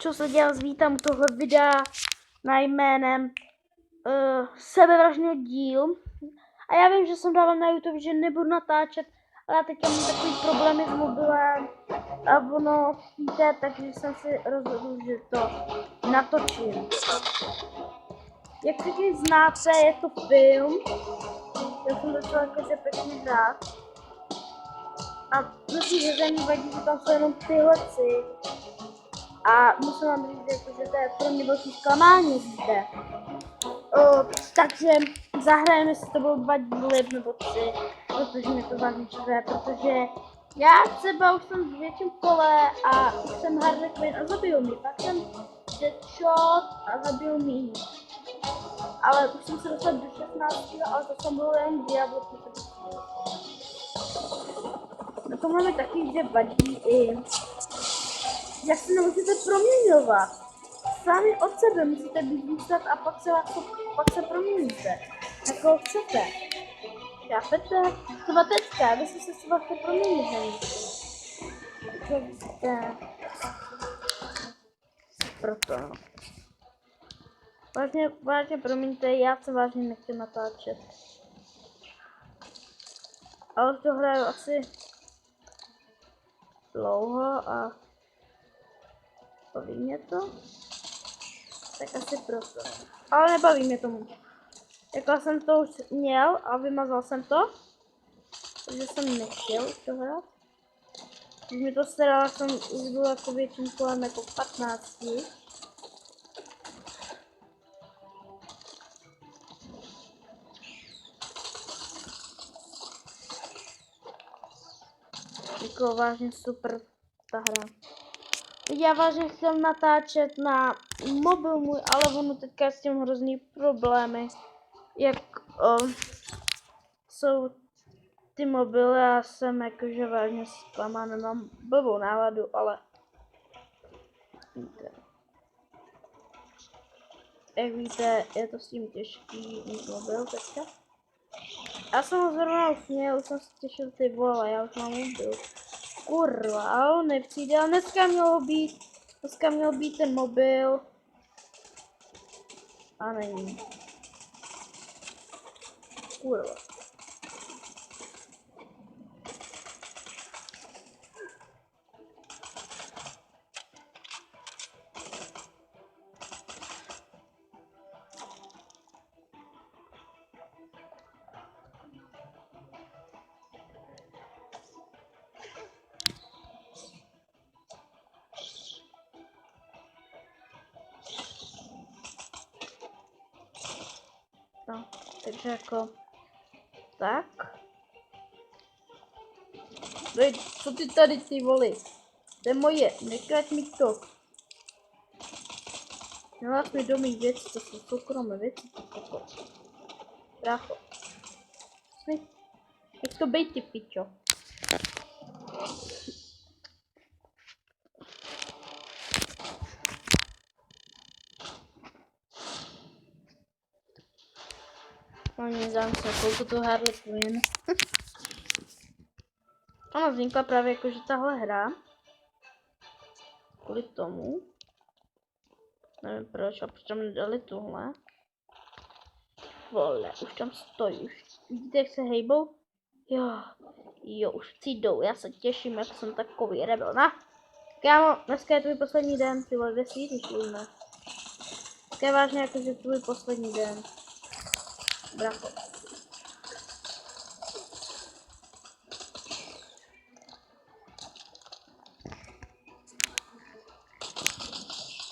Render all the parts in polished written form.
čo se dělá, vítám tohle videa na jménem sebevražný díl. A já vím, že jsem dával na YouTube, že nebudu natáčet, ale já teďka mám takový problémy s mobilem a ono víte, takže jsem si rozhodl, že to natočím. Jak všichni znáte, je to film. Já jsem začala jakože pěkně hrát. A musím, že za ní vadí, že tam jsou jenom tyhle si. A musím vám říct, že to je pro mě velký zklamání zde. Takže zahrajeme si to budou 2 díly nebo 3, protože mě to vážně čtve, protože já třeba už jsem v větším kole a už jsem Harley Quinn a zabil mě. Pak jsem Deadshot a zabil mě. Ale už jsem se dostal do 16, ale to jsem byl jen Diablo. Na tomhle mi taky jde vadí i jak se nemůžete proměňovat. Sami od sebe musíte být zůstat a pak se proměníte. Jako chcete. Chápete? Třeba teďka, vy se třeba chcete proměnit. Proto. Vážně promiňte, já se vážně nechci natáčet. Ale to hraju asi dlouho a baví mě to, tak asi proto. Ale nebaví mě tomu. Jako jsem to už měl a vymazal jsem to, takže jsem nechtěl už to hrát. Když mi to staralo, jsem už byl jako větším kolem jako 15. Jako vážně super ta hra. Teď já vážně chtěl natáčet na mobil můj, ale ono teďka s tím hrozný problémy. Jak jsou ty mobily, já jsem jakože vážně zklamaný, mám blbou náladu, ale víte. Jak víte, je to s tím těžký mít mobil teďka. Já jsem ho zrovna už měl, už jsem se těšil ty vole, já už mám mobil. Kurva, ale on nepřijde, ale dneska měl být ten mobil. A není. Kurva. No, takže jako tak. Dej, co ty tady ty voli? To je moje, nekrať mi to. Neláš mi do mých věcí, to jsou soukromé věci, ty koko. Brácho. Jak to bej, ty pičo. Ani dám se koupit tu Harley Quinn. Ona vznikla právě jakože tahle hra. Kvůli tomu. Nevím proč, a proč tam nedali tuhle. Vole, už tam stojí. Už vidíte, jak se hejbou? Jo, už přijdou. Já se těším, jak jsem takový rebel, na? Kámo, dneska je tvůj poslední den, ty vole, 2 svíty šlíme. Tak je vážně jakože tvůj poslední den. Bracho.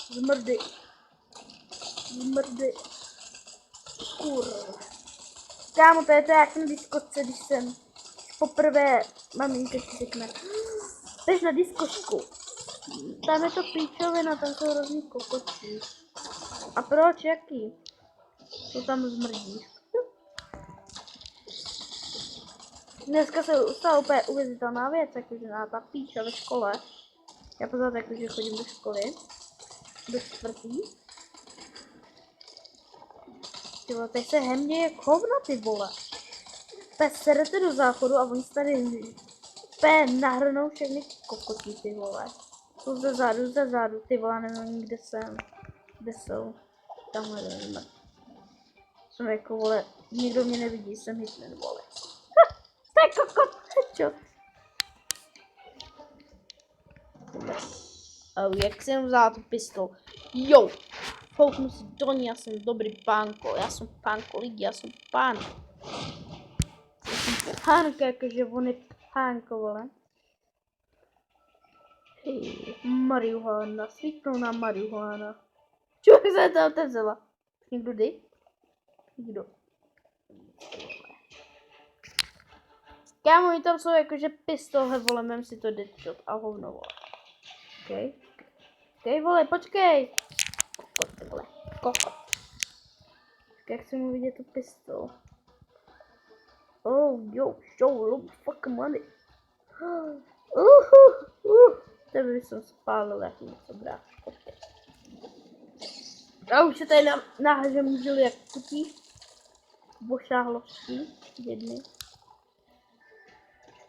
Zmrdy. Kurva. Kámo, to je to jak na diskočce, když jsem poprvé maminka ti řekne. Jdeš na diskošku. Tam je to píčovina, tam jsou hrozný kokotí. A proč, jaký? To tam zmrdí. Dneska se stala úplně uvěřitelná věc, jakože na ta píča ve škole. Já pořád jakože chodím do školy. Do 4. Ty vole, teď se hemně jak hovna, ty vole. Teď serete do záchodu a oni se tady nahrnou všechny kokotí, ty vole. Jsou ze zádu, ty vole, nevím, kde jsem. Kde jsou? Tamhle nevím. Jsem jako, vole, nikdo mě nevidí, jsem hitman, vole. To je kokot, čo? Jak jsem vzal tu pistol? Jo! Fouknu si do ní, já jsem dobrý pánko, já jsem pánko lidi, já jsem pán. Já jsem pánko, jakože on je pánko, vole. Hej, marihuana, svítnou na marihuana. Člověk se to otevřela. Někdo jde? Nikdo. Kámo, oni tam jsou jakože pistole, vole, mém si to deadshot a hovno, vole. Okej, vole, počkej. Kokot, vole, kokot. Jak chci mu vidět tu pistol. Oh, yo, show, look, fuck money. Tebe jsem spálil, jak něco brát. A už se tady nahážem žili jak kutí. Bošáhlovský, jedny.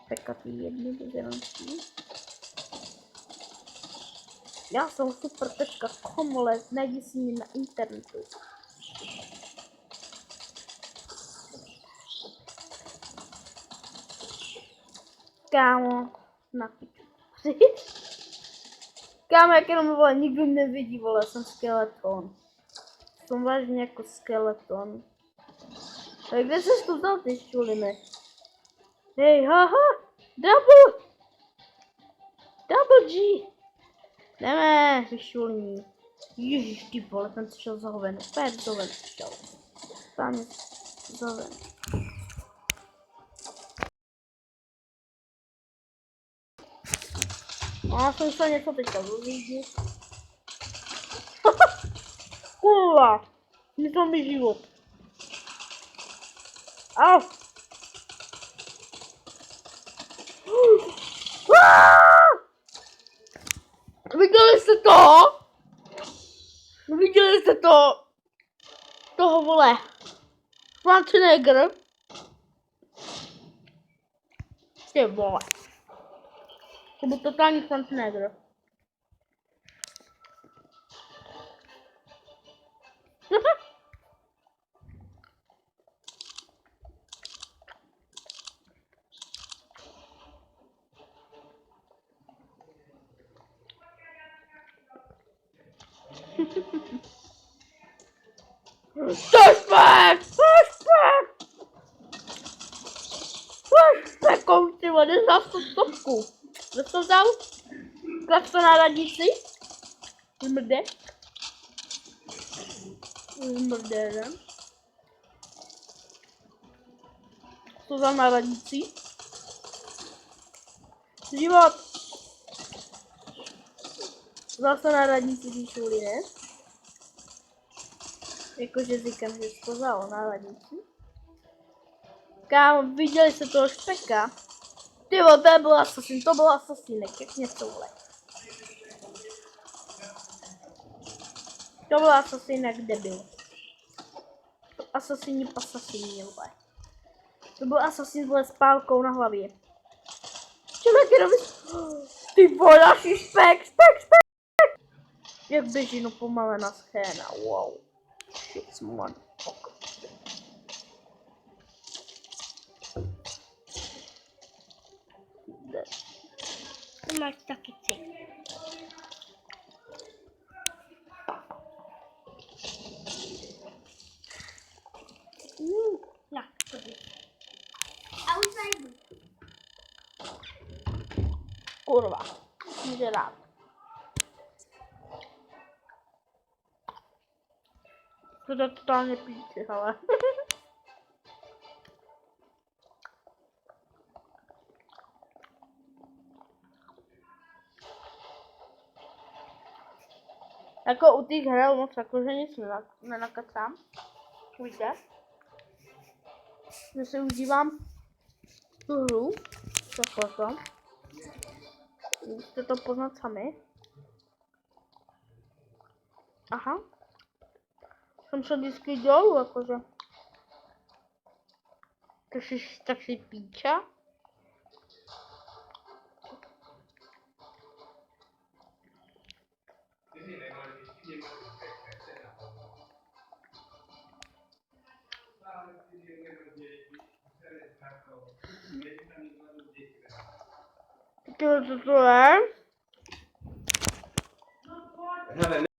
Pekatý jedny, bezeranský. Já jsem super tečka komole, najdi si mě na internetu. Kámo, na piču. Kámo, jak jenom, vole, nikdo nevidí, vole, jsem skeleton. Jsem vážně jako skeleton. Tak kde jsi tu vzal ty šuliny? Hej, haha, double G. Jdeme, vyšulní. Ježiš, ty vole, ten šel za hoven, opět za hoven šel. Tam je za hoven. Já jsem se něco teďka dozvědět. Kurva, myslel mi život. Au. Viděli jste to? Viděli jste to? Toho, vole. Schwarzenegger. Ty vole. To byl totální Schwarzenegger. Suspect! Suspect! Suspect! Ty vole, za stopku. Kdo to vzal? Klap to na radnici. Zmrde. Zmrde. To vzal na radnici. Život. Zase na radnici vyšuli, ne? Jakože říkám, že jsi to vzal na radnici. Kámo, viděli jste toho špeka? Ty vole, to byl asasínek, jak něco, vole. To byl asasínek debil. Asasíni pasasíni, vole. To byl asasín, vole, s pálkou na hlavě. Člověk jenom... Ty vole, další špek. Jak běží, no pomalená scéna, wow. Shit, motherfucker. To máš taky ty. Na, tady. A už najdu. Kurva, může rád. To je totálně píči, ale. Jako u těch her moc jako, že nic nenakacám. Víte? Že si užívám tu hru. Takhle to. Můžete to poznat sami. Aha. Jsem šel vždycky dolů, jakože. Tak si píča. Takiego tytułem. Hele,